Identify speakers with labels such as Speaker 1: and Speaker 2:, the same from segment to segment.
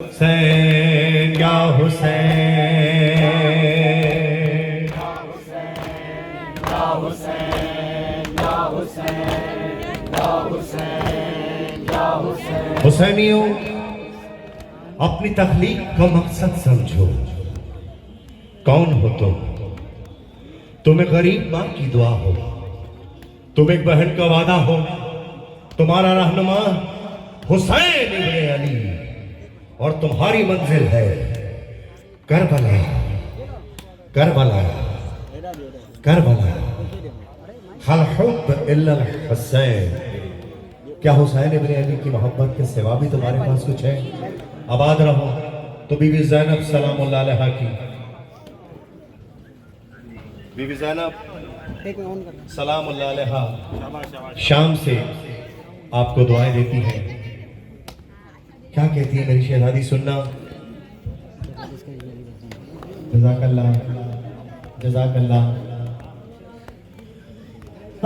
Speaker 1: हुसैन या हुसैन हुसैनियों, अपनी तख्लीक का मकसद समझो। कौन हो तुम एक गरीब माँ की दुआ हो, तुम एक बहन का वादा हो। तुम्हारा रहनुमा हुसैन इब्ने अली और तुम्हारी मंजिल है करबला, करबला, करबला। हल हुब्ब इल्ला हुसैन। क्या हुसैन इब्ने अली की मोहब्बत के सिवा भी तुम्हारे पास कुछ है? आबाद रहो। तो बीबी ज़ैनब सलामुल्लाह अलैहा की, बीबी ज़ैनब सलामुल्लाह अलैहा शाम से आपको दुआएं देती हैं। क्या कहती है मेरी शहजादी, सुनना। जज़ाकल्लाह, जज़ाकल्लाह।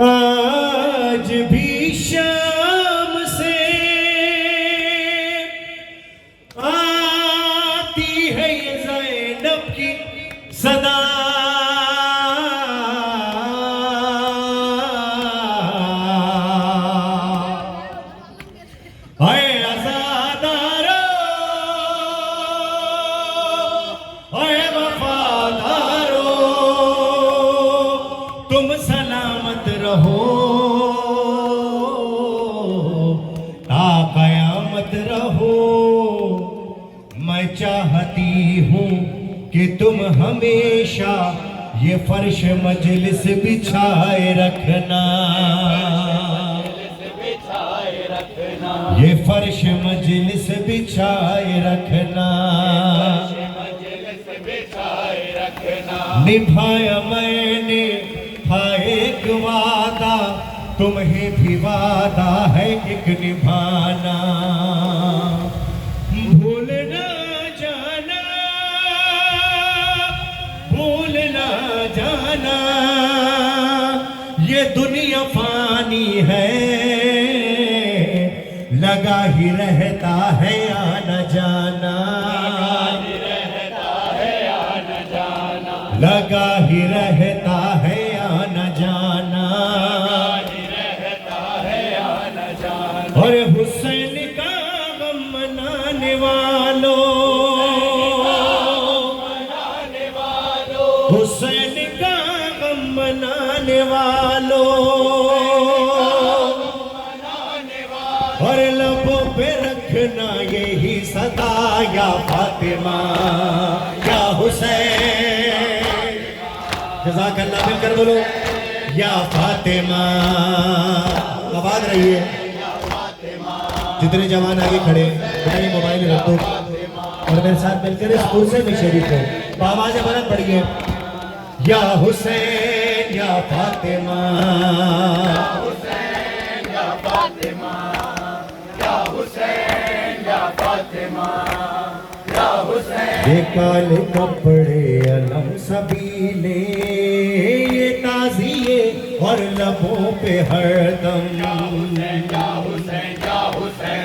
Speaker 1: आज भी शाम से आती है ये ज़ैनब की सदा, तुम सलामत रहो, ता कयामत रहो। मैं चाहती हूँ कि तुम हमेशा ये फर्श मजलिस बिछाए रखना, ये फर्श मजलिस बिछाए रखना। निभाया मैंने एक वादा, तुम्हें भी वादा है एक निभाना। भूल ना जाना, भूल ना जाना, ये दुनिया फानी है, लगा ही रहता है आना जाना, लगा ही रहता है आना जाना। और हुसैन का गम मनाने वालों, हुसैन का गम मनाने वालों, और लबों पे रखना यही सदा, या फातिमा या हुसैन। जज़ाकल्लाह, मिलकर बोलो या फातिमा। आबाद रहिए। जितने जवान आगे खड़े, बेटा ये मोबाइल रख दो और मेरे साथ मिलकर इस कुर्सी में शरीक हो। आवाज़ बुलंद पढ़िए, या हुसैन या फातिमा, या हुसैन या फातिमा, या हुसैन या फातिमा, या हुसैन। ये काले कपड़े अलम सबीले, ये ताज़िए और लबों पे हरदम,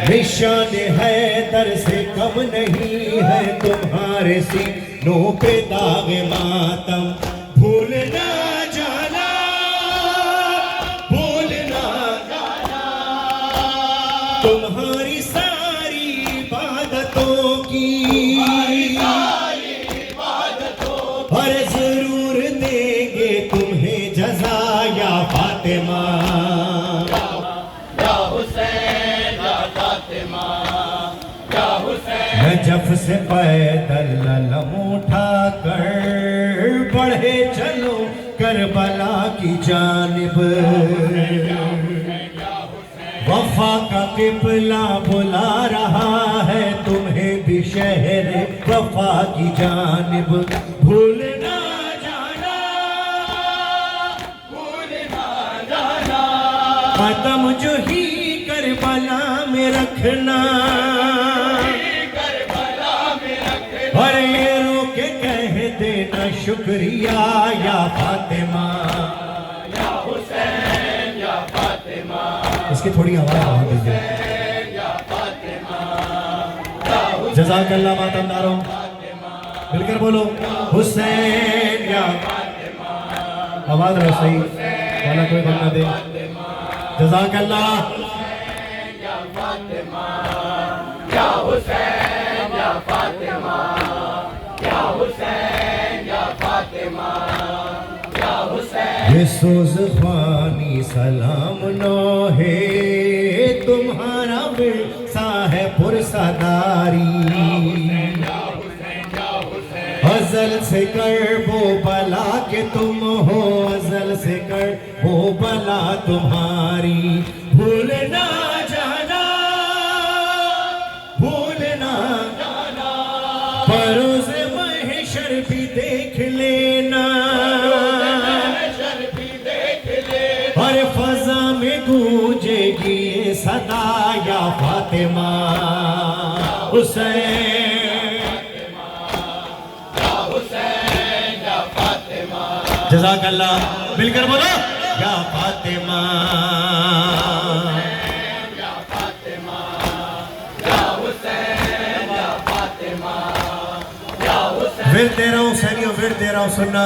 Speaker 1: निशान है दर से कम नहीं है तुम्हारे सीनों पे दाग मातम। भूल ना जाना, भूल ना जाना, तुम्हारी सारी इबादतों की, और जरूर देंगे तुम्हें जज़ा, या फातिमा या हुसैन या फातिमा या हुसैन। नजफ से पैदल लम उठा कर बढ़े चलो करबला की जानिब, वफा का किबला बुला रहा है तुम्हें भी शहर वफा की जानिब। भूल ना जाना, भूल ना जाना, कदम जो ही करबला में रखना, करबला में रखना, और ये रो के कह देना शुक्रिया, या फातिमा या हुसैन या फातिमा। इसकी थोड़ी आवाज़ बढ़ा दीजिए।
Speaker 2: जज़ाकल्लाह मातमदारों, मिलकर बोलो हुसैन या आवाज रहो सही वाला कोई गम ना दे। जज़ाकल्लाह
Speaker 1: ये सोज ख्वानी सलाम नो है तुम्हारा विरसा है पुरसादारी। अजल से कर वो बला के तुम हो, अजल से कर वो बला तुम्हारी। भूल ना जाना, भूल ना जाना, परोज़ महशर भी देख लेना। हर फजा में गूंजेगी ये सदा या फातिमा हुसैन।
Speaker 2: जज़ाकल्लाह, मिलकर बोलो या फातिमा। फिर दे रहा हूँ सैनियों, फिर दे रहा हूँ सुनना,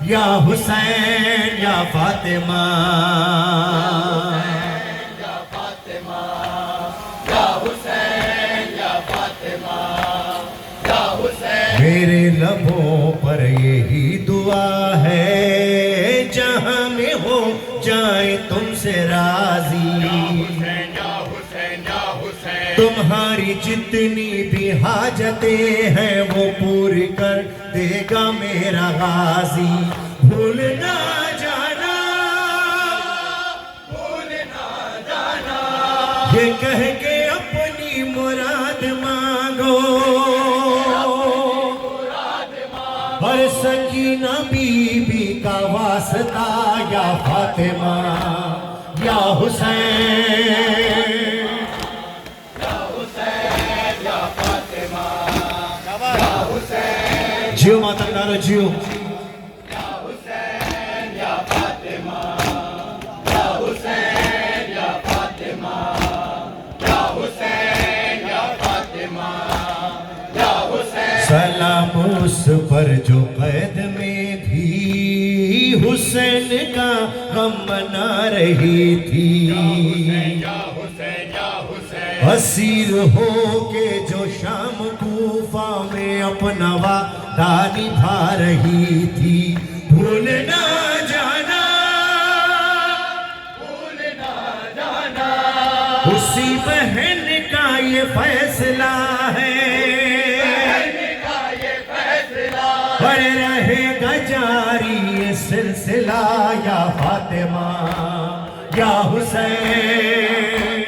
Speaker 2: या हुसैन या फातिमा।
Speaker 1: मेरे लबों पर यही दुआ है जहां में हो जाए तुमसे राजी। तुम्हारी जितनी भी हाजतें हैं वो पूरी कर देगा मेरा गाजी। भूल ना जाना, भूल ना जाना, ये कह के अपनी मुराद मांगो। हर सकीना बीबी का वास्ता या फातिमा या हुसैन।
Speaker 2: जियो मातमदारो जियो।
Speaker 1: सलाम उस पर जो कैद में भी हुसैन का गम मना रही थी। असीर हो के जो शाम कूफा में अपना वादा निभा रही थी। भूल ना जाना, भूल ना जाना, उसी बहन का ये फैसला है। पर रहेगा जारी ये सिलसिला या फातिमा या हुसैन।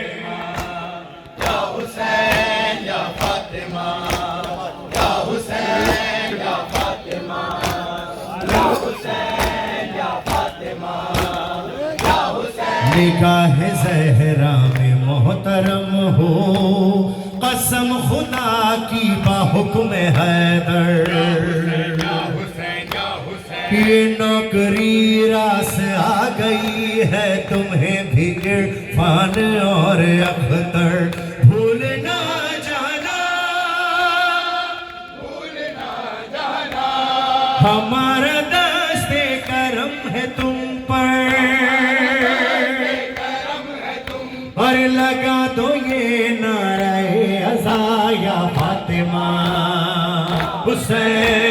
Speaker 1: या हुसैन या फातिमा, या हुसैन या फातिमा, या हुसैन या फातिमा, या हुसैन। निगाह ज़हरा में मोहतरम हो कसम खुदा की बाहुक्म हैदर। ये नौकरी रास आ गई है तुम्हें भी इरफान और अख्तर। भूल ना जाना, भूल ना जाना, हमारा दस्ते करम है तुम पर। और लगा दो ये नारे अज़ा या फातिमा हुसैन।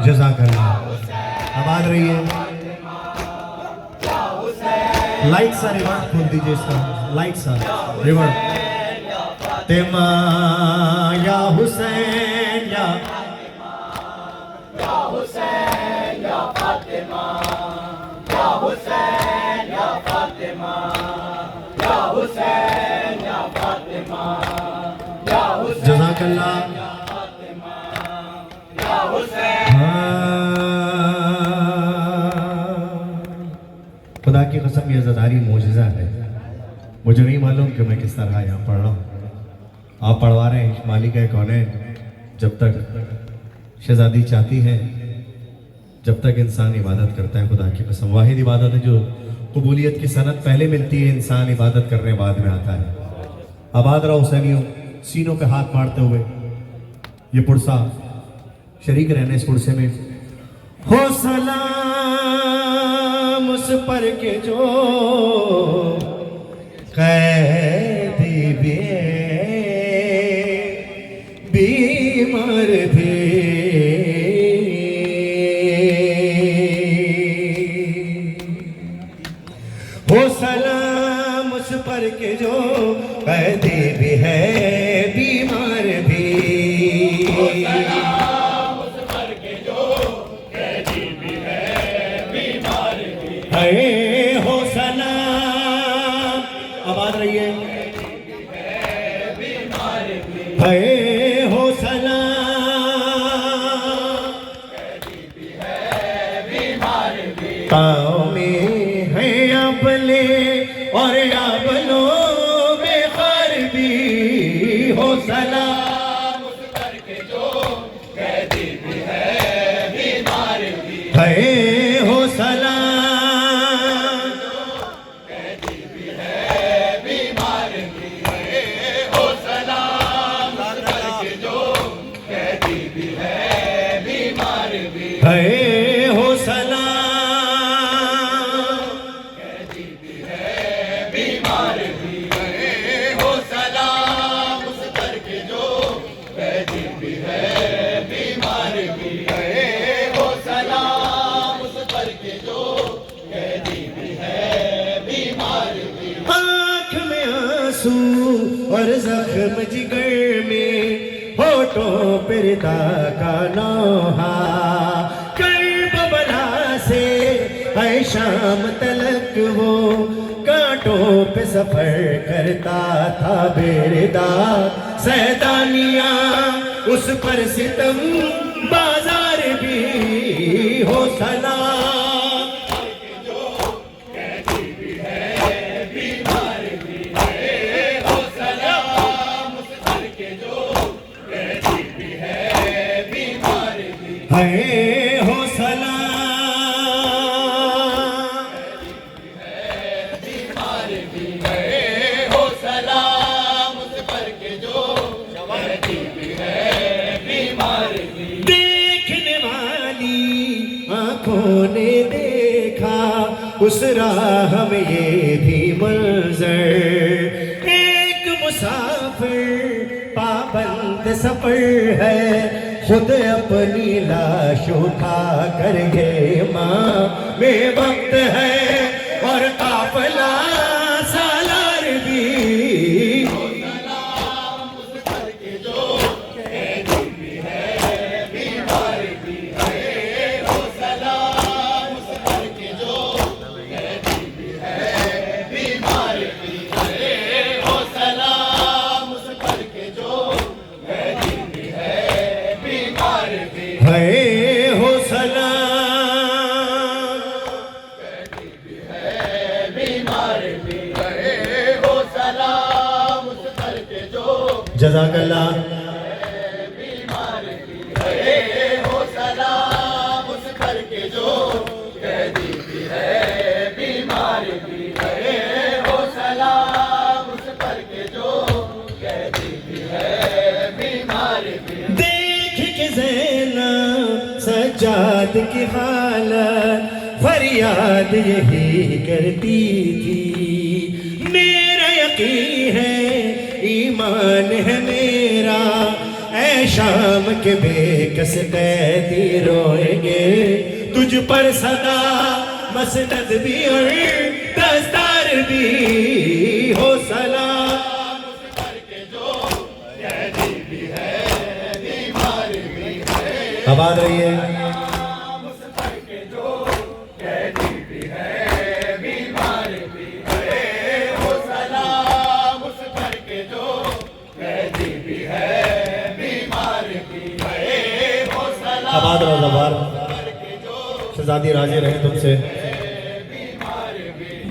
Speaker 2: जज़ाकल्लाह, आबाद रहिए। लाइट सा रिवर्ट खोल दीजिए इसका, लाइट सा रिवर्ट।
Speaker 1: तेमा या हुसैन या हुसैन या फातिमा, या हुसैन या फातिमा, या हुसैन या फातिमा, या हुसैन।
Speaker 2: जज़ाकल्लाह। खुदा की कसम ये ज़दारी मोजिज़ा है। मुझे नहीं मालूम कि मैं किस तरह यहाँ पढ़ रहा हूँ। आप पढ़वा रहे हैं मालिक है कौन है। जब तक शहजादी चाहती है, जब तक इंसान इबादत करता है, खुदा की कसम वाहिद इबादत है जो कबूलियत की सनत पहले मिलती है, इंसान इबादत करने बाद में आता है। आबाद रहो हुसैनियों, सीनों पे हाथ मारते हुए ये पुरसा शरीक रहने इस पुरसे में। हो सलाम उस पर के जो कैदी भी बीमार भी, हो सलाम उस पर के जो कैदी भी है बीमार भी, हो सलाम उस पर के जो कैदी भी है बीमार भी, हो सलाम आबाद रहिए, हो सलाम पाँव में है अबले और अबलो में खर भी, हो सलाम उस पर के जो कैदी भी है बीमार भी, हो सलाम कैदी भी है बीमार भी, हो सलाम उस पर के जो कैदी भी है बीमार भी, हो सलाम और जख्म जिगर में होठों पर का नौहा, कर्बला से है शाम तलक वो कांटों पे सफर करता था बेरदा, सैदानिया उस पर सितम बाजार भी, हो सलाम हो सलाम बीमार भी है, हो सलाम उस पर के जो कैदी भी है बीमार भी, देखने वाली आंखों ने देखा उस राह में ये भी मंजर, एक मुसाफिर पाबंद सफर है, खुद अपनी लाश उठा कर गए माँ में वक्त है, और काफला सालार भी, हो सलाम उस पर के जो कैदी भी है बीमार भी, हो सलाम उस पर के जो कैदी भी है बीमार भी, हो सलाम उस पर के जो कैदी भी है हो सलाम कैदी भी है बीमार भी, हो सलाम उस पर के जो जज़ाकल्लाह बीमार भी, हो सलाम उस पर के जो कैदी भी है बीमार भी, हो सलाम उस पर के जो कैदी भी है बीमार भी। देख के सज्जाद की हालत फरियाद यही करती थी, मेरा यकीन है ईमान है मेरा, ऐ शाम के बेकस कैदी रोएंगे तुझ पर सदा, मसनद भी और दस्तार भी, हो सलाम उस पर के जो कैदी भी है बीमार भी, आबाद रहिए, उस पर के जो कैदी भी है बीमार भी, हो सलाम उस पर के जो कैदी भी है बीमार भी, हो सलाम आबाद रहो जबार, शहजादी राजी रहे तुमसे।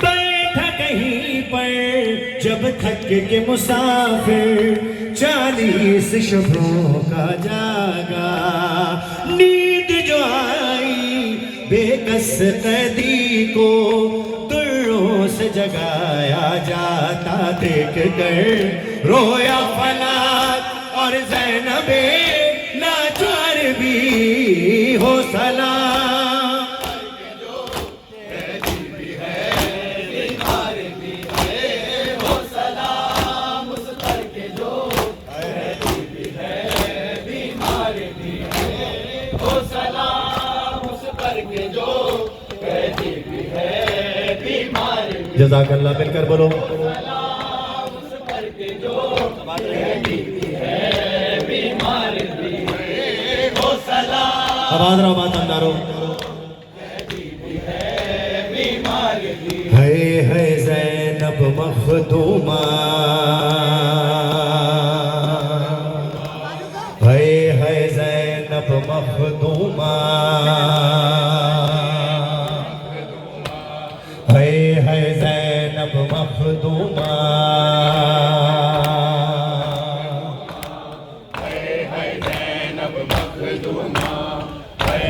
Speaker 2: बैठा कहीं पर जब थक के मुसाफिर 40 शबों का जागा, नींद जो आई बेकस कैदी को दुर्रों
Speaker 1: से जगाया जाता देख कर रोया फलात और ज़ैनबे लाचार भी हो सलाम। जज़ाकल्लाह मिलकर बोलो। आवाज रहो बात अंदारो। है ज़ैनब मखदूमा, है ज़ैनब मखदूमा, है ज़ैनब मखदूमा, है ज़ैनब मखदूमा, है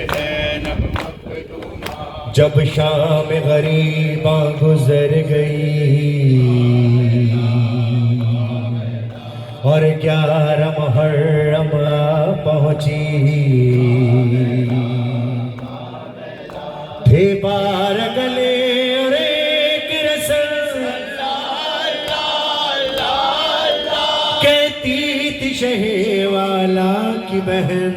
Speaker 1: ज़ैनब मखदूमा। जब शाम गरीबा गुजर गई और 11 मुहर्रम पहुंची, थे 12 गले और एक रस्म, कहती थी शहवाला की बहन,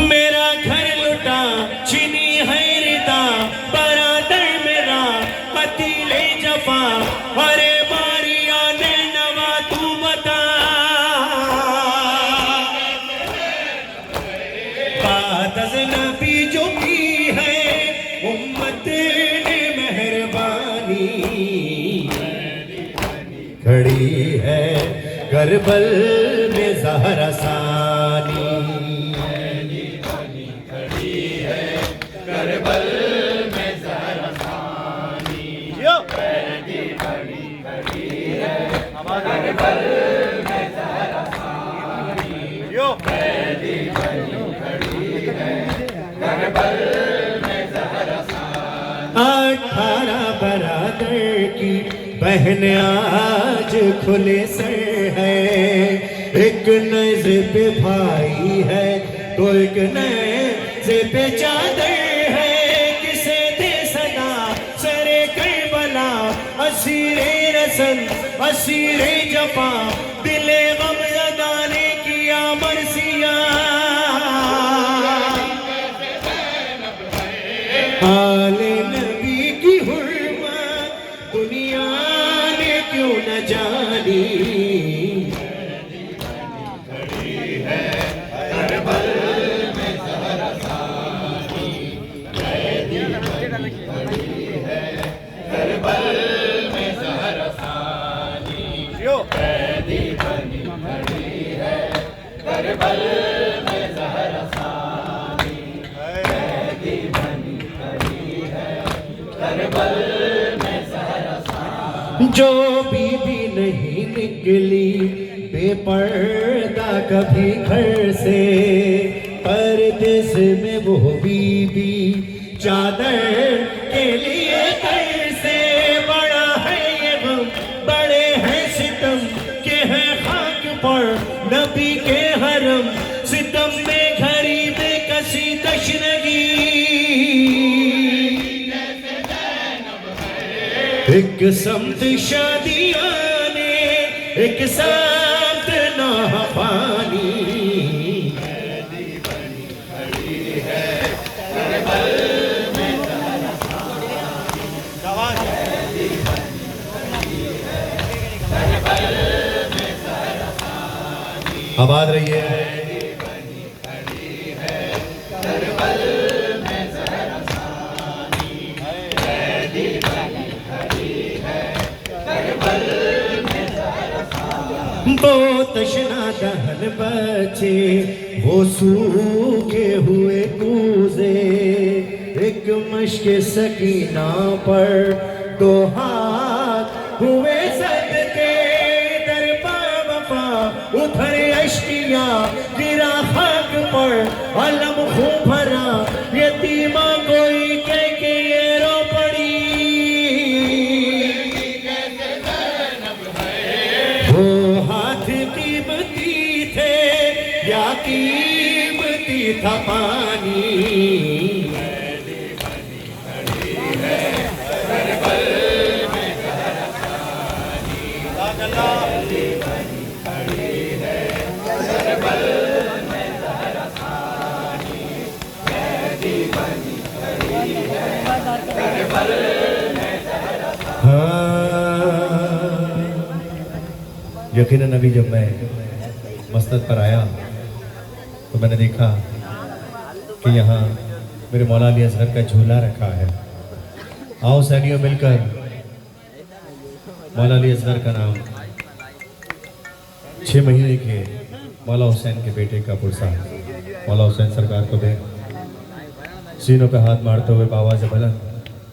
Speaker 1: मेरा घर लुटा चीनी है रिदा, बरादर मेरा पतीले जफा, अरे मारिया ने नवा तू बता, बात नबी जो की है उम्मत ने मेहरबानी, खड़ी है करबल में ज़हरा सानी, खड़ी है करबल में ज़हरा सानी, खड़ी है करबल में ज़हरा सानी, खड़ी है करबल में ज़हरा सानी। 18 बरादर की बहन आज खुले सर है, एक नज़ पे भाई है तो एक नज़ पे चादर है, किसे दे सदा सरे करबला, असीरे रसन असीरे जफा, दिले गम ज़दा ने किया मरसिया, आले नबी की हुर्मत दुनिया ने क्यों न जानी, खड़ी है करबल में ज़हरा सानी, खड़ी है करबल में ज़हरा सानी, खड़ी है करबल में ज़हरा सानी, करबल में ज़हरा सानी। जो बीबी नहीं निकली बेपर्दा कभी घर से, परदेस में वो बीबी चादर के लिए घर से, बड़ा है ये गम बड़े हैं सितम के हैं खाक पर नबी के हरम, सितम में घड़ी में कसी तशनगी, एक समत शादियाँ ने एक समत नापानी, खड़ी है करबल में ज़हरा सानी, करबल में ज़हरा सानी। आबाद रहिए। खड़ी है करबल में ज़हरा सानी, वो तशना दहन बचे वो सूखे हुए कूजे, एक मश्क सकीना पर 2 हाथ हुए सदके, दरपा वफा उधर अश्किया गिरा खाक पर, अलम खूब भरा ये मीठा पानी यकीनन अभी जब मैं मस्जिद पर आया तो मैंने देखा कि यहाँ मेरे मौला अली असगर का झूला रखा है। आओ सैनियों मिलकर मौला अली असगर का नाम 6 महीने के मौला हुसैन के बेटे का पुरसा मौला हुसैन सरकार को दे। सीनों पे हाथ मारते हुए आवाज़ बुलंद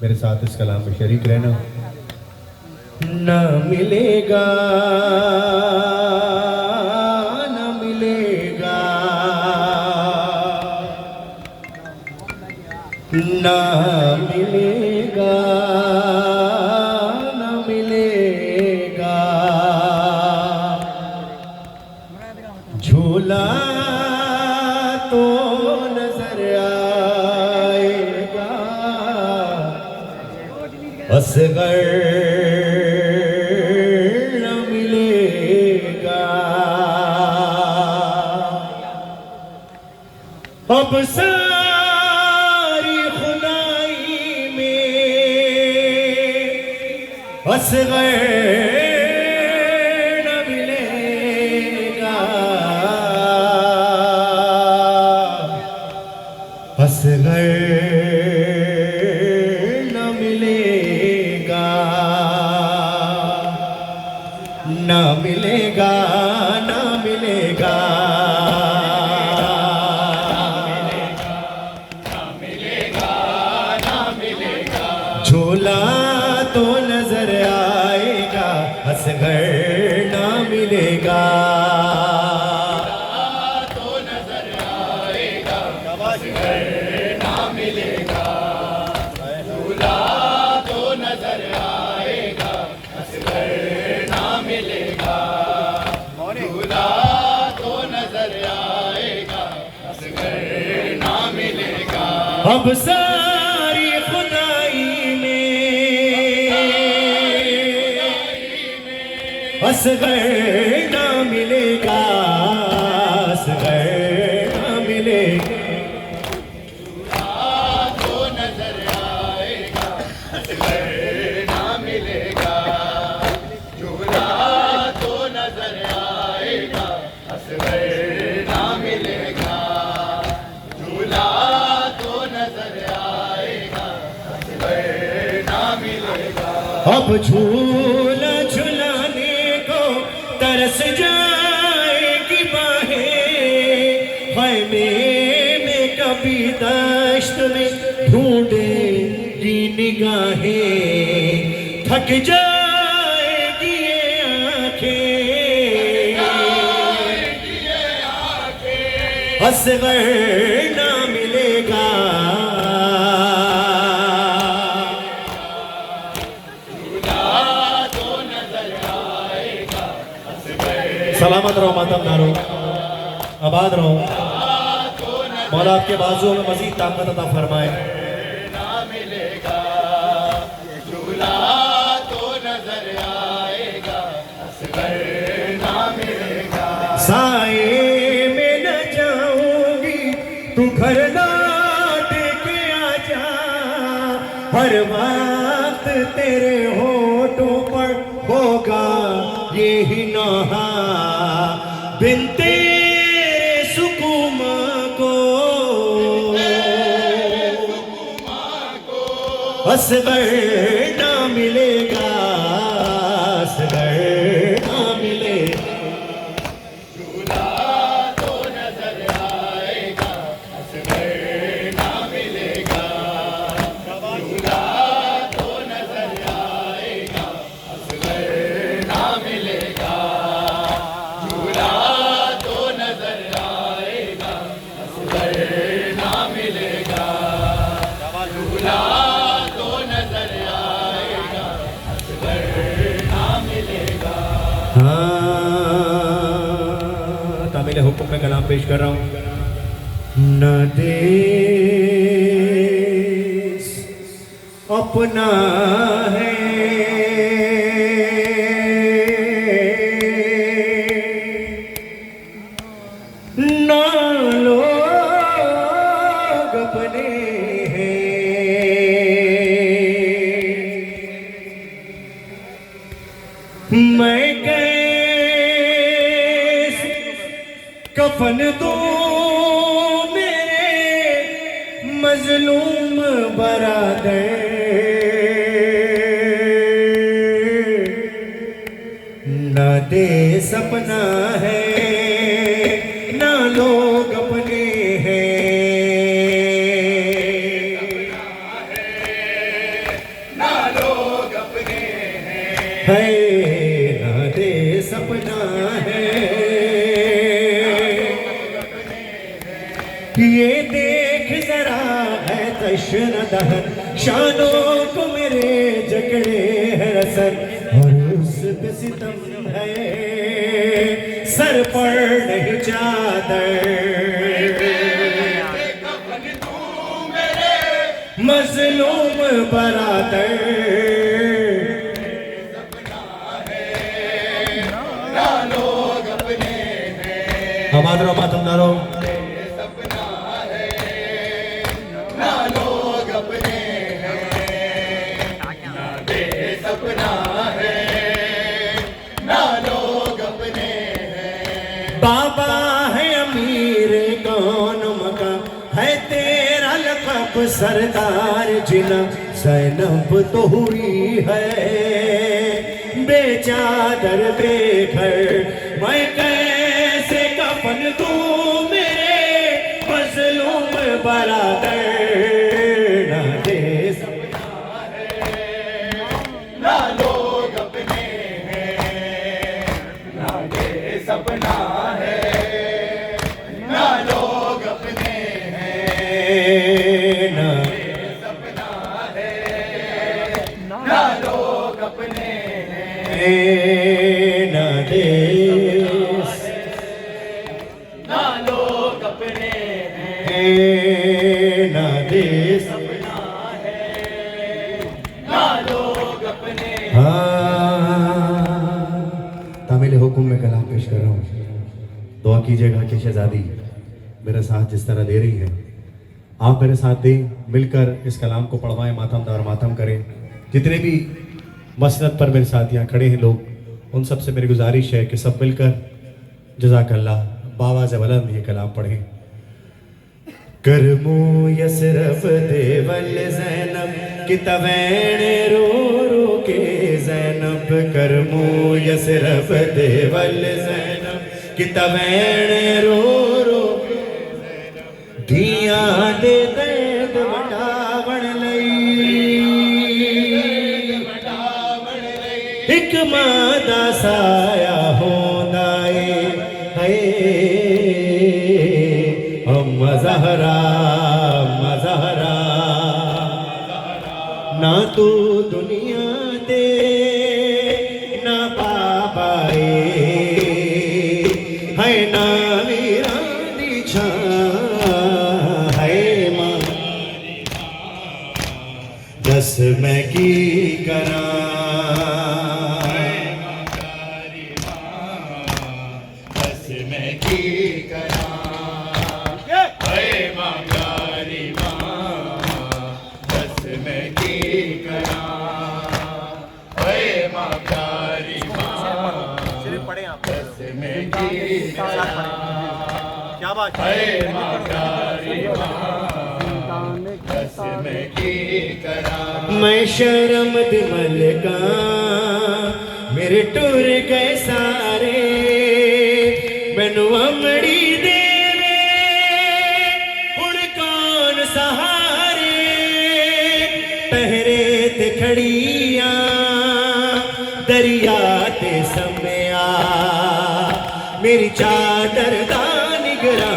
Speaker 1: मेरे साथ इस कलाम में शरीक रहना। ना मिलेगा ना मिलेगा ना मिलेगा ना मिलेगा झूला तो नजर आएगा असगर अब सारी खुदाई में असगर न मिलेगा असगर न मिलेगा न मिलेगा न मिलेगा झूला तो नजर आएगा असगर ना मिलेगा तो नजर आएगा असगर ना मिलेगा झूला तो नजर आएगा असगर ना मिलेगा झूला तो नजर आएगा असगर ना मिलेगा। अब सारी खुदाई असगर ना मिलेगा असगर ना मिलेगा तो नजर आएगा असगर ना मिलेगा झूला तो नजर आएगा असगर ना मिलेगा झूला तो नजर आएगा असगर ना मिलेगा। अब झूला झुलाने तरस जाएगी बाहें खैमे में कभी दश्त में ढूंढेगी निगाहें थक जाएगी ये आंखें असगर ना मिलेगा सलामत रहो मातम रहो आबाद रहो मौला आपके बाजुओं में मजीद ताकत अता फरमाए। ना मिलेगा झूला तो नजर आएगा असगर ना मिलेगा साए में न जाऊंगी तू घर लौट के आजा हर वक्त तेरे होठों पर होगा यही नहा बिन तेरे सुकुमा को असगर ना मिलेगा असगर ना मिलेगा झूला तो नजर आएगा असगर ना मिलेगा झूला तो नजर आएगा असगर ना मिलेगा झूला तो नजर आएगा असगर ना मिलेगा झूला तो नजर आएगा असगर ना मिलेगा। हाँ तामिल हुक्म में कलाम पेश कर रहा हूँ।
Speaker 2: न देश अपना है न लोग अपने हैं। मैं कैसे कफन दूं मजलूम बरादर, न देश अपना है न लोग अपने हैं। न लोग अपने हैं, न देश अपना है। ये देख जरा है तश्न दहन, शानों को मेरे जकड़े है रसन, और उस पे सितम है सर पर नहीं चादर। मजलूम बरादर हमारा मातमदारों बाबा है अमीर कौन मका है तेरा लक़ब सरदार जिना, ज़ैनब तो हुई है बेचादर बेघर। मैं कैसे कफन दूं मेरे मज़लूम बरादर, न देश अपना है न लोग अपने हैं। न देश अपना न देश न लोग अपने हैं, न देश अपना है न लोग अपने। हाँ, तामिल हुक्म में कलाम पेश कर रहा हूँ। दुआ कीजिएगा कि शहजादी मेरा साथ जिस तरह दे रही है आप मेरे साथ दें, मिलकर इस कलाम को पढ़वाएं, मातमदार मातम करें। जितने भी मसनद पर मेरे साथ यहाँ खड़े हैं लोग, उन सब से मेरी गुजारिश है कि सब मिलकर जज़ाकल्लाह बावाज़ बुलंद ये कलाम पढ़ें। करमू यसरफ देवल ज़ैनब कि तवैन रो रो के ज़ैनब, करमू यसरफ देवल ज़ैनब कि तवैन रो रो धियां दे दर्द वटावण लई, एक मां दा साया होंदा है अम्मा ज़हरा ना तू दुनिया दे ना बाबा है ना वीरां दी छां है मां। दस मैं की करा क्या बात है। मैं शर्म दिमल का मेरे टुर गए सारे, मैनू अमड़ी देवे हुण कौन सहारे, पहरे ते खड़िया दरिया ते सम्या मेरी चादर दा निगरां।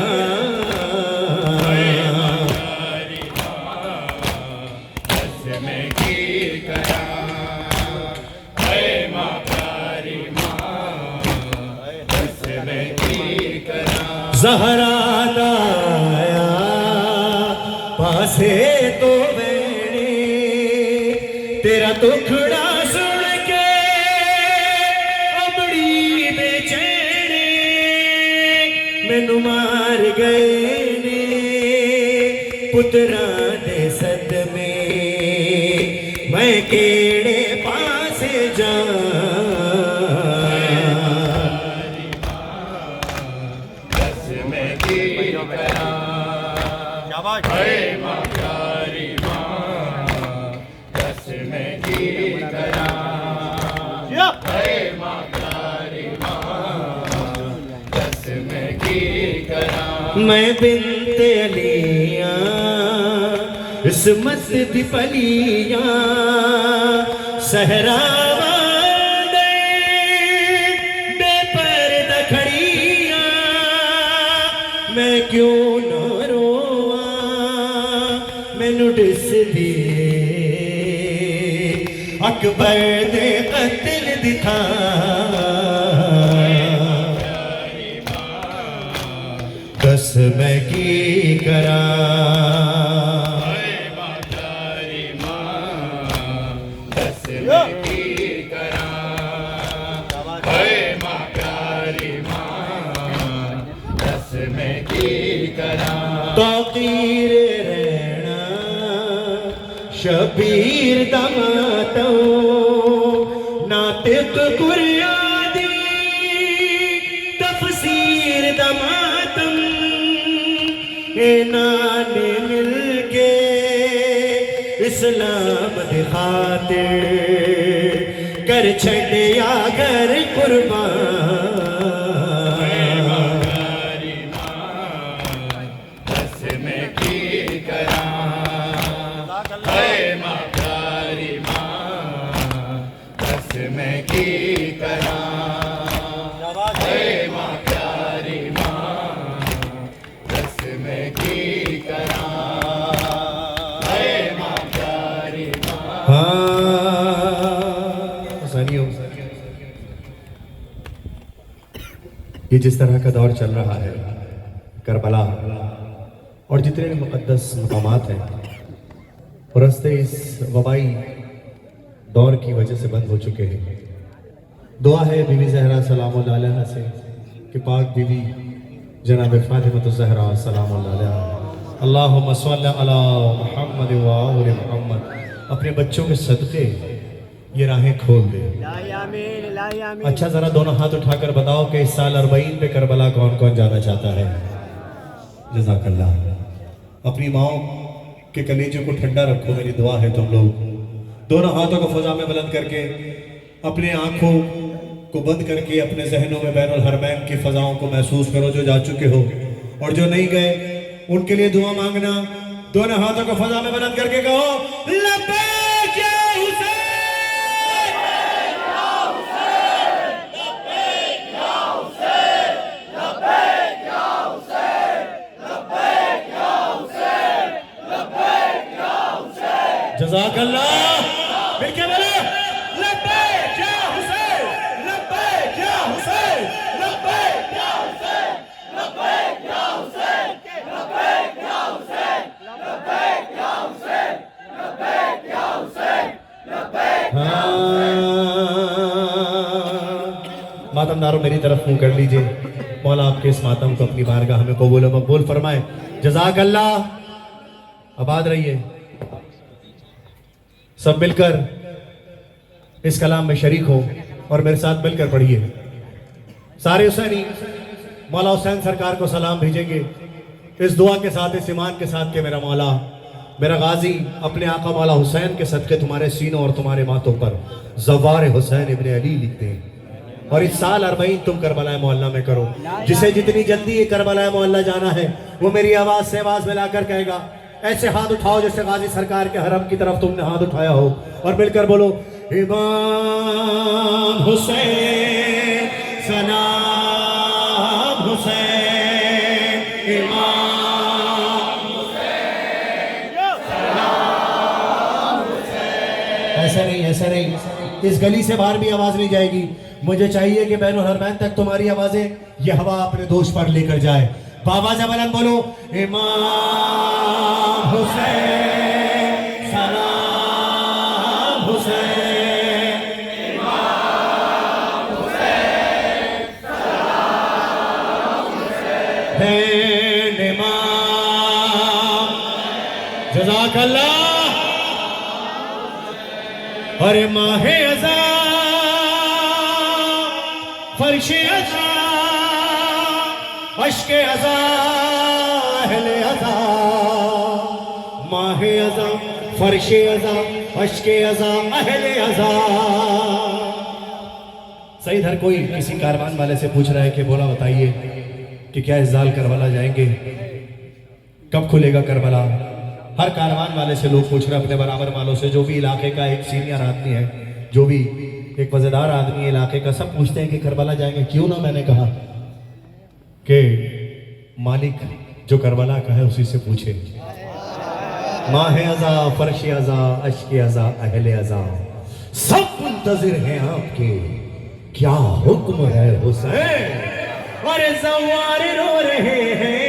Speaker 2: ज़हरा दा से तो मैंने तेरा दुखड़ा सुन के बड़ी बेचैनी मैनू मार गए ने पुत्रा दे सदमे मैं केड़े पास जा मैं बिनते अलिया इसमत दी पलिया सहरा बेपर्दा खड़िया मैं क्यों न रोवा मैनू डिस दिए अकबर दे कत्ल दिखा दस मैं की करा तौकीर रहना शबीर दमातो नातिक कुरियादी तफसीर दमातम ए नाने मिलके इस्लाम दे खातिर कर छड़िया घर कुर्बान ये जिस तरह का दौर चल रहा है करबला और जितने भी मुक़द्दस मकामात हैं वो रास्ते इस वबाई दौर की वजह से बंद हो चुके हैं। दुआ है बीवी ज़हरा सलामुल्लाह अलैहा से कि पाक बीवी जनाब फ़ातिमा ज़हरा सलामुल्लाह अलैहा अल्लाहुम्मा सल्लि अला मुहम्मद व आले मुहम्मद अपने बच्चों के सदक़े ये राहें खोल दे। अच्छा जरा दोनों हाथ उठाकर बताओ कि इस साल 40 पे करबला कौन कौन जाना चाहता है? जज़ाकल्लाह। अपनी माओ के कलेजे को ठंडा रखो, मेरी दुआ है तुम लोग दोनों हाथों को फजा में बुलंद करके अपने आंखों को बंद करके अपने जहनों में बैनुल हरमैन की फजाओं को महसूस करो जो जा चुके हो, और जो नहीं गए उनके लिए दुआ मांगना। दोनों हाथों को फजा में बुलंद करके कहो लब्बैक या हुसैन। जज़ाकल्लाह। मिलके बोलो लब्बैक या हुसैन, लब्बैक या हुसैन, लब्बैक या हुसैन, लब्बैक या हुसैन, लब्बैक या हुसैन, लब्बैक या हुसैन, लब्बैक या हुसैन, लब्बैक। मातमदारों मेरी तरफ मुंह कर लीजिए, मौला आपके इस मातम को अपनी बारगाह में कबूल व मकबूल फरमाए। जज़ाकल्लाह। आबाद रहिए। सब मिलकर इस कलाम में शरीक हो और मेरे साथ मिलकर पढ़िए। सारे हुसैनी मौला हुसैन सरकार को सलाम भेजेंगे इस दुआ के साथ, इस ईमान के साथ कि मेरा मौला, मेरा गाजी अपने आका मौला हुसैन के सदक़े तुम्हारे सीनों और तुम्हारे माथों पर ज़वार हुसैन इब्ने अली लिख दें। और इस साल 40 तुम करबला मोहल्ला में करो। जिसे जितनी जल्दी ये करबला मोहल्ला जाना है वो मेरी आवाज़ से आवाज़ मिलाकर कहेगा। ऐसे हाथ उठाओ जैसे गाजी सरकार के हरम की तरफ तुमने हाथ उठाया हो, और मिलकर बोलो इमाम हुसैन सलाम हुसैन, इमाम हुसैन सलाम हुसैन। ऐसा नहीं, ऐसा नहीं, इस गली से बाहर भी आवाज नहीं जाएगी। मुझे चाहिए कि बैनुल हरमैन तक तुम्हारी आवाजें ये हवा अपने दोष पर लेकर जाए। बाबा जबरन बोलो इमाम हुसैन सलाम हुसैन, इमाम हुसैन सलाम हुसैन, इमाम जज़ाकल्लाह। अरे माहे अज़ा फर्शे अज़ा अश्के अज़ा अहले अज़ा, माहे अज़ा फर्शे अज़ा अश्के अज़ा अहले अज़ा। सईद हर कोई किसी कारवान वाले से पूछ रहा है कि बोला बताइए कि क्या इज़ाल करबला जाएंगे, कब खुलेगा करबला। हर कारवान वाले से लोग पूछ रहे हैं, अपने बराबर वालों से, जो भी इलाके का एक सीनियर आदमी है, जो भी एक वज़ीदार आदमी है इलाके का, सब पूछते हैं कि करबला जाएंगे। क्यों ना, मैंने कहा कि मालिक जो करबला का है उसी से पूछे। माहे अज़ा फर्शे अज़ा अश्के अज़ा अहले अज़ा, सब मुंतज़िर हैं आपके, क्या हुक्म है हुसैन। और ज़वार रो रहे हैं,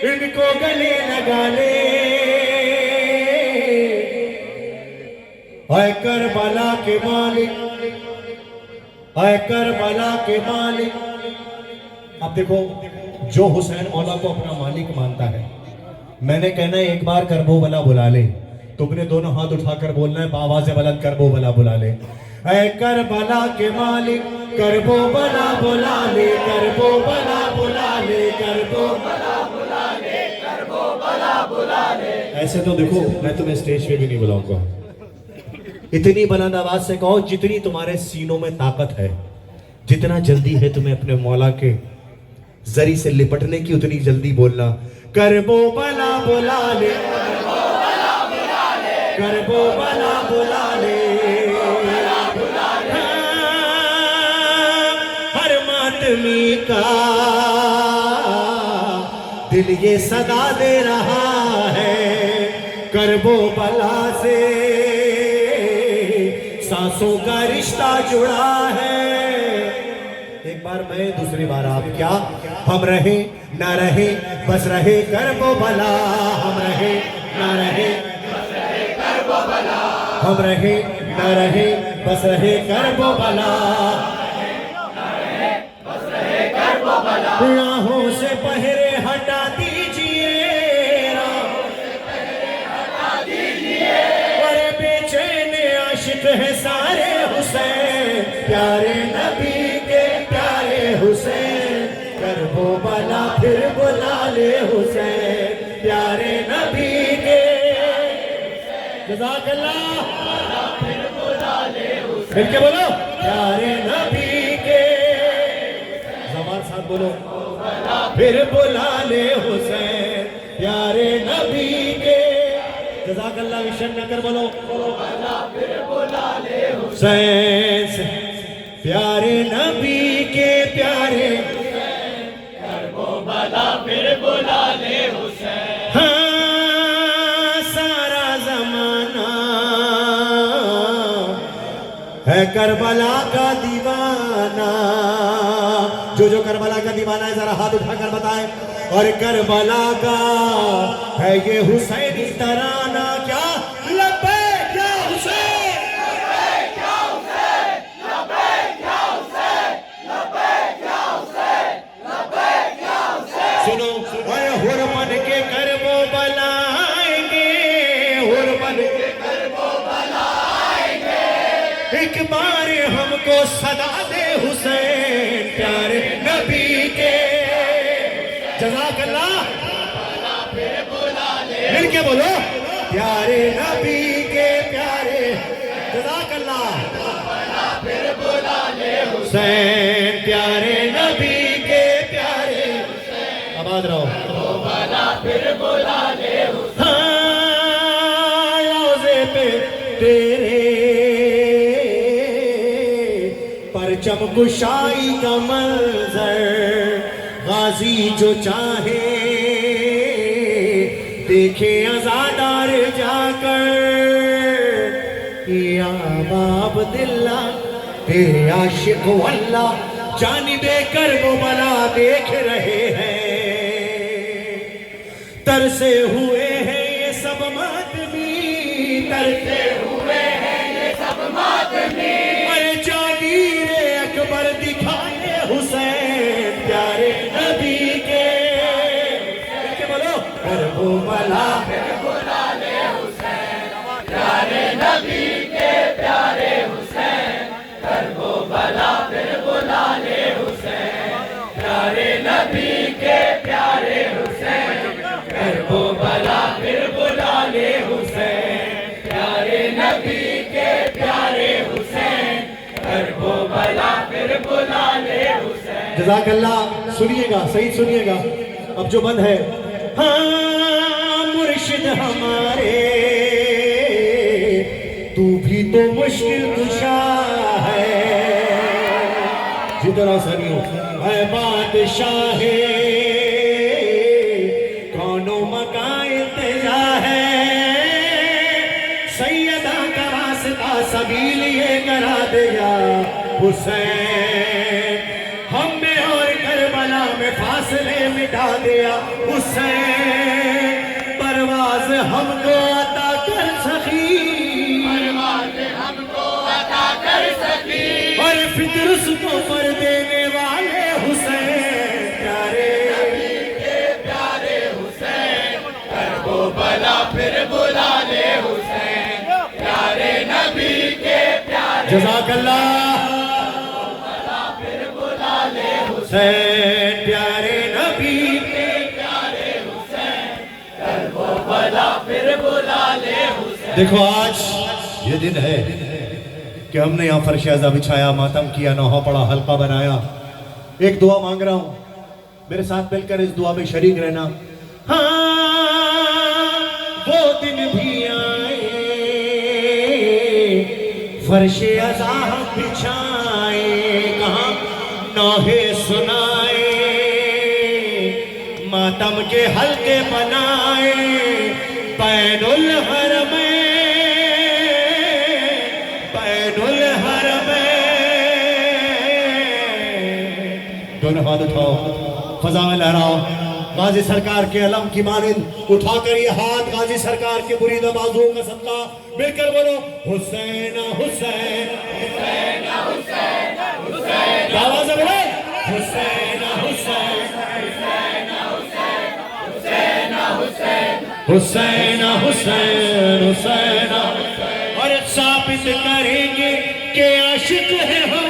Speaker 2: इनको गले लगा ले। ऐ करबला के मालिक, ऐ करबला के मालिक। अब देखो, जो हुसैन मौला को अपना मालिक मानता है, मैंने कहना है एक बार करबो बला बुला ले, तुमने दोनों हाथ उठाकर बोलना है बाबा से बुलंद करबो बला बुला ले। ऐ करबला के मालिक करबो बला बुला ले, करबो बला बुला ले, करबो बला बुला ले, करबो बला बुला ले। ऐसे तो देखो मैं तुम्हें स्टेज पे भी नहीं बुलाऊंगा, इतनी बुलंद आवाज से कहो जितनी तुम्हारे सीनों में ताकत है, जितना जल्दी है तुम्हें अपने मौला के जरी से लिपटने की, उतनी जल्दी बोलना। करबो बला बुला ले, करबो बला बुला ले, करबो बला बुला ले, हर मातमी का दिल ये सदा दे रहा है, करबो बला से सांसों का रिश्ता जुड़ा है। एक बार मैं, दूसरी बार आप, क्या हम रहे ना रहे बस रहे करबो बला, हम रहे ना रहे बस रहे करबो बला, हम रहे ना रहे बस रहे करबो बला, राहों से पहरे हटा दीजिए, अरे बेचैन आशिक है सारे हुसैन, प्यारे नबी के प्यारे हुसैन, करबो बला फिर बुला ले हुसैन, प्यारे नबी के। जज़ाकल्लाह, फिर बुला ले हुसैन, मिलके बोलो प्यारे नबी के, ज़बान साथ बोलो, फिर बुला ले हुसैन, प्यारे नबी के। जज़ाकल्लाह, विशन नकर बोलो, फिर बुला ले हुसैन, प्यारे नबी के प्यारे, करबो बला फिर बुला ले हुसैन। हाँ, सारा जमाना है करबला का दीवाना, जो करबला का दीवाना है जरा हाथ उठाकर बताएं। और करबला का है ये हुसैनी तराना, क्या लब्बैक या हुसैन, लब्बैक या हुसैन, लब्बैक या हुसैन, लब्बैक या हुसैन, लब्बैक या हुसैन। सुनो, हुर बन के करबो बलाएंगे, हुर बन के करबो बलाएंगे, एक बार हमको सदा दे हुसैन, प्यारे नबी के। जज़ाकल्लाह, मिलके बोलो प्यारे नबी के प्यारे, जज़ाकल्लाह, हुसैन प्यारे नबी के प्यारे, आबाद रहो। हाँ, रोज़े पे तेरे परचम कुशाई का मंजर, गाजी जो चाहे देखे आजादार जाकर, या बाब दिल्ला तेरे आशिक वल्ला
Speaker 1: जानिबे कर वो बला देख रहे हैं, तरसे हुए हैं ये सब मातमी, तरसे हुए हैं ये सब मातमी। अरे जागीर अकबर दिखाए हुसैन प्यारे नबी के, बोलो कर वो बला फिर बुला ले हुसैन प्यारे नबी के, प्यारे हुसैन कर वो बला फिर बुला ले हुसैन प्यारे नबी के, प्यारे हुसैन कर वो बला फिर बुला ले हुसैन प्यारे नबी के, प्यारे हुसैन कर वो बला फिर बुला ले हुसैन। जज़ाकल्लाह। सुनिएगा, सही सुनिएगा, अब जो बंद है। हाँ मुर्शिद हमारे तू भी तो मुश्किल कुशा है, जितना सनियो है बादशाह कौनो मकान इंतजा है, सैयदा का रास्ता सबील ये करा दिया हुसैन, हमें और करबला में फासले मिटा दिया हुसैन, परवाज हमको अता कर सकी, परवाज हमको अता कर सकी, और फिक्र उसको पर देने वाले हुसैन प्यारे नबी के, प्यारे हुसैन कर वो बला फिर बुला ले हुसैन प्यारे नबी के, प्यारे जज़ाकल्लाह फिर बुला ले हुसैन प्यारे नबी के, प्यारे हुसैन कर वो बला फिर बुला ले हुसैन। देखो आज ये दिन है कि हमने यहाँ फर्श अज़ा बिछाया, मातम किया, नौहा पड़ा, हल्का बनाया। एक दुआ मांग रहा हूँ, मेरे साथ मिलकर इस दुआ में शरीक रहना। हाँ वो दिन भी आए फर्श अज़ा हम बिछाए, कहाँ नौहे सुनाए, मातम के हल्के बनाए, बैनुल हरमैन, बैनुल हरमैन। दोनों हाथ उठाओ, फजा में लहराओ, गाजी सरकार के अलम की मानिंद उठाकर ये हाथ गाजी सरकार के बुरीदा बाजुओं का सदका मिलकर बोलो हुसैन हुसैन हुसैन हुसैन हुसैन, आवाज़ बोलो हुसैन हुसैन हुसैन हुसैन हुसैन हुसैन हुसैन हुसैन, और साबित करेंगे कि आशिक है हम,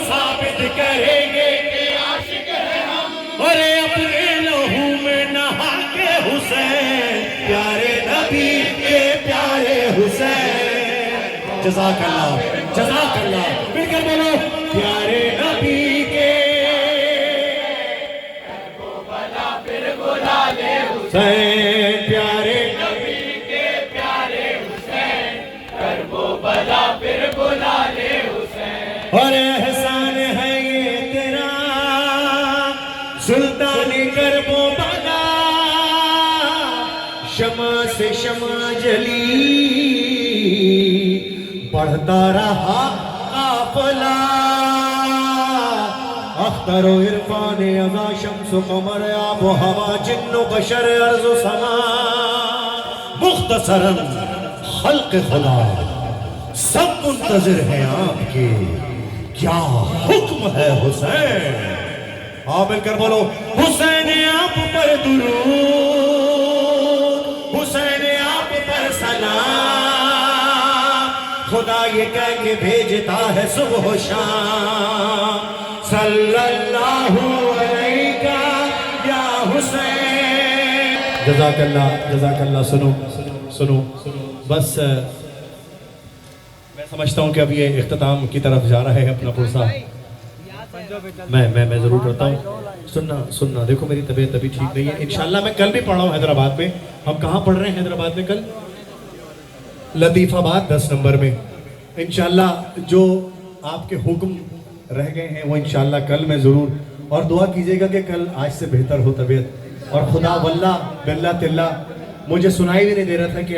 Speaker 1: साबित करेंगे कि आशिक है हम, और अपने लहू में नहा के हुसैन प्यारे नबी के, प्यारे हुसैन। जज़ाकल्लाह, जज़ाकल्लाह, मिलकर बोलो प्यारे नबी के, फिर बुला ले हुसैन प्यारे नबी के, प्यारे हुसैन कर वो बला फिर बुला ले हुसैन। और एहसान है ये तेरा सुल्तानी कर वो बला, शमा से शमा जली बढ़ता रहा काफिला, अख्तर इरफान अज़ा शम्स कमर आब हवा जिन्नो बशर अर्ज़ समा, मुख्तसरन खल्क़ खुदा सब मुंतज़िर हैं आपके, क्या हुक्म है हुसैन। आप मिलकर बोलो हुसैन आप पर दुरूद, हुसैन आप पर सलाम, खुदा ये कह के भेजता है सुबह शाम, सल्लल्लाहु अलैका या हुसैन। जज़ाकल्लाह, जज़ाकल्लाह। सुनो सुनो, बस मैं समझता हूँ कि अब ये इख्तिताम की तरफ जा रहा है अपना पुरसा। मैं ज़रूर करता हूँ। सुनना, देखो मेरी तबीयत अभी ठीक नहीं है। इंशाल्लाह मैं कल भी पढ़ रहा हूँ हैदराबाद में। हम कहाँ पढ़ रहे हैं हैदराबाद में कल? लतीफ़ाबाद 10 नंबर में। इंशाल्लाह जो आपके हुक्म रह गए हैं वो इंशाल्लाह कल मैं ज़रूर, और दुआ कीजिएगा कि कल आज से बेहतर हो तबीयत। और खुदा वल्ला बिल्ला तिल्ला मुझे सुनाई भी नहीं दे रहा था कि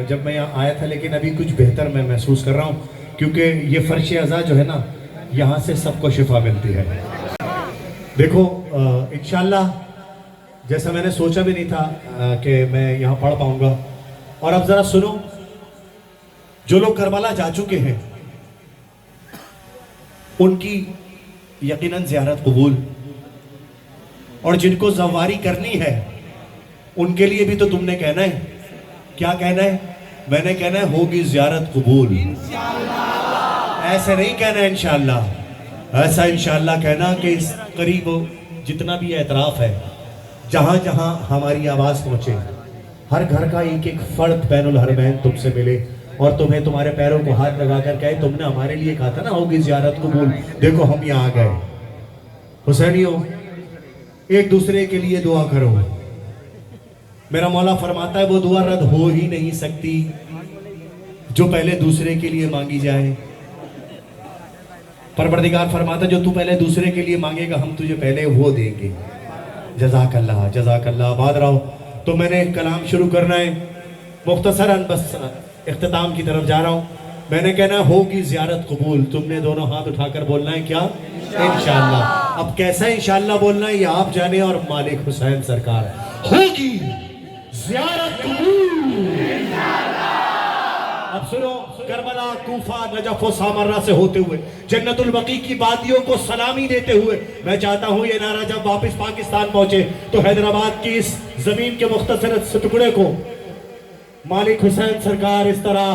Speaker 1: जब मैं यहाँ आया था, लेकिन अभी कुछ बेहतर मैं महसूस कर रहा हूँ, क्योंकि ये फर्श अज़ा जो है ना,
Speaker 2: यहाँ से सबको शिफा मिलती है। देखो इंशाल्लाह जैसा मैंने सोचा भी नहीं था कि मैं यहाँ पढ़ पाऊंगा। और अब जरा सुनो, जो लोग करबला जा चुके हैं उनकी यकीनन ज़ियारत कबूल, और जिनको ज़वारी करनी है उनके लिए भी तो तुमने कहना है। क्या कहना है? मैंने कहना है होगी ज़ियारत कबूल। ऐसे नहीं कहना है इंशाल्लाह, ऐसा इंशाल्लाह कहना कि इस करीब जितना भी एतराफ़ है, जहाँ जहाँ हमारी आवाज़ पहुँचे, हर घर का एक एक फ़र्द बैनुल हरमैन तुमसे मिले और तुम्हें तुम्हारे पैरों को हाथ लगाकर कहे तुमने हमारे लिए कहा था ना होगी ज़ियारत कबूल, देखो हम यहाँ आ गए। हुसैनियों, एक दूसरे के लिए दुआ करो। मेरा मौला फरमाता है वो दुआ रद्द हो ही नहीं सकती जो पहले दूसरे के लिए मांगी जाए। परवरदिगार फरमाता जो तू पहले दूसरे के लिए मांगेगा हम तुझे पहले वो देंगे। जज़ाकल्लाह जज़ाकल्लाह, आबाद रहो। तो मैंने कलाम शुरू करना है, मुख्तसरन बस इख्तिताम की तरफ जा रहा हूँ। मैंने कहना होगी ज़ियारत कबूल, तुमने दोनों हाथ उठाकर बोलना है क्या? इंशाअल्लाह। अब कैसा इंशाअल्लाह बोलना है ये आप जाने और मालिक हुसैन सरकार। होगी ज़ियारत कबूल। अब सुनो, करबला, कूफा, नजफ और सामर्रा से होते हुए जन्नतुल बकी की वादियों को सलामी देते हुए मैं चाहता हूं ये नारा जब वापस पाकिस्तान पहुंचे तो हैदराबाद की इस जमीन के मुख्तसर टुकड़े को मालिक हुसैन सरकार इस तरह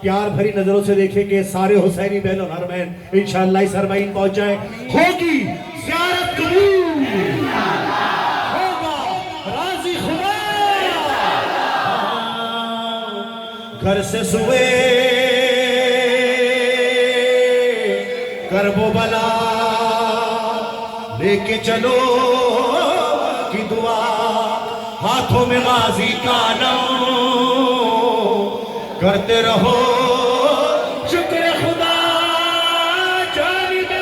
Speaker 2: प्यार भरी नजरों से देखे कि सारे हुसैनी बैनुल हरमैन इंशाअल्लाह इस हरमैन पहुंच जाए। होगी ज़ियारत कबूल, होगा राज़ी खुदा। घर से सुबह करबो बला लेके चलो की दुआ, हाथों में गाजी का नाम करते रहो शुक्र खुदा। जानिब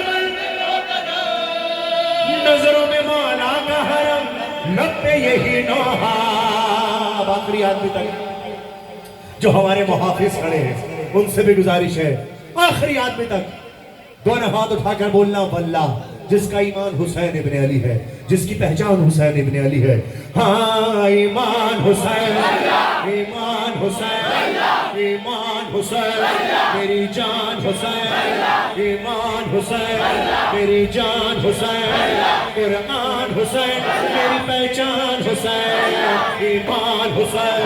Speaker 2: नजरों में मौला का हरम, लब पे यही नौहा। आखिरी आदमी तक जो हमारे मुहाफिज खड़े हैं उनसे भी गुजारिश है, आखिरी आदमी तक दोनों हाथ उठाकर बोलना वल्लाह, जिसका ईमान हुसैन इब्ने अली है, जिसकी पहचान हुसैन इब्ने अली है। हाँ ईमान हुसैन, ईमान हुसैन, ईमान हुसैन, मेरी जान हुसैन, ईमान हुसैन, मेरी जान हुसैन, कुरान हुसैन, मेरी पहचान हुसैन, ईमान हुसैन,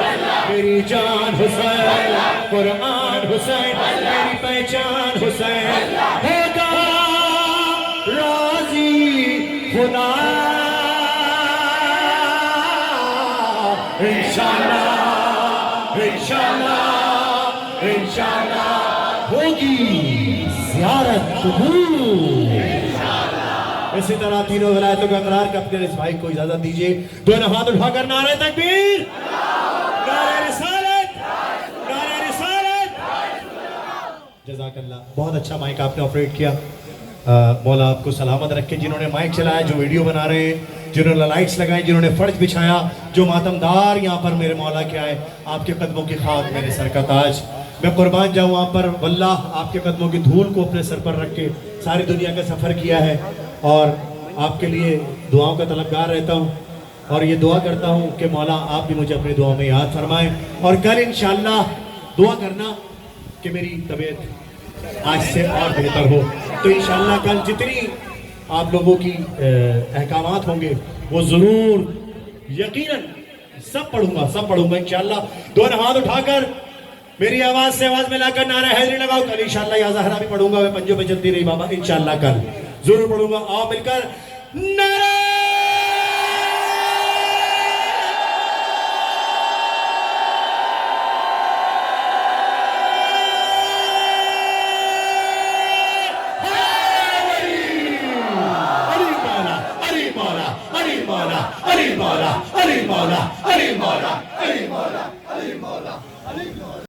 Speaker 2: मेरी जान हुसैन, कुरान हुसैन, मेरी पहचान हुसैन। होगा राज़ी खुदा इंशाअल्लाह, इंशाअल्लाह, इंशाअल्लाह होगी ज़ियारत कबूल। इसी तरह तीनों विलायतों का करार का अपने इस भाई को इजाजत दीजिए। दोनों हाथ उठाकर नारे तकबीर, नारे रिसालत, नारे रिसालत। जज़ाकल्लाह। बहुत अच्छा माइक आपने ऑपरेट किया, मौला आपको सलामत रखे। जिन्होंने माइक चलाया, जो वीडियो बना रहे हैं, जिन्होंने लाइट्स लगाई, जिन्होंने फर्श बिछाया, जो मातमदार यहाँ पर मेरे मौला के आए, आपके कदमों की खाक मेरे सर का ताज। मैं कुर्बान जाऊँ आप पर, वल्लाह आपके कदमों की धूल को अपने सर पर रख के सारी दुनिया का सफ़र किया है और आपके लिए दुआओं का तलबगार रहता हूँ और ये दुआ करता हूँ कि मौला आप भी मुझे अपनी दुआओं में याद फरमाएं। और कल इंशाअल्लाह दुआ करना कि मेरी तबीयत आज से और बेहतर हो। तो इंशाअल्लाह कल जितनी आप लोगों की अहकामात होंगे वो ज़रूर यकीनन सब पढ़ूंगा इंशाअल्लाह। दोनों हाथ उठाकर मेरी आवाज़ से आवाज़ मिलाकर नारा हैदरी लगाओ। कल इंशाअल्लाह या ज़हरा भी पढ़ूंगा, मैं पंजों पे चलती रही बाबा, इंशाअल्लाह कल ज़रूर पढ़ूंगा। आओ मिलकर नारा अली मौला, अली मौला, अली मौला, अली मौला, अली मौला, अली मौला।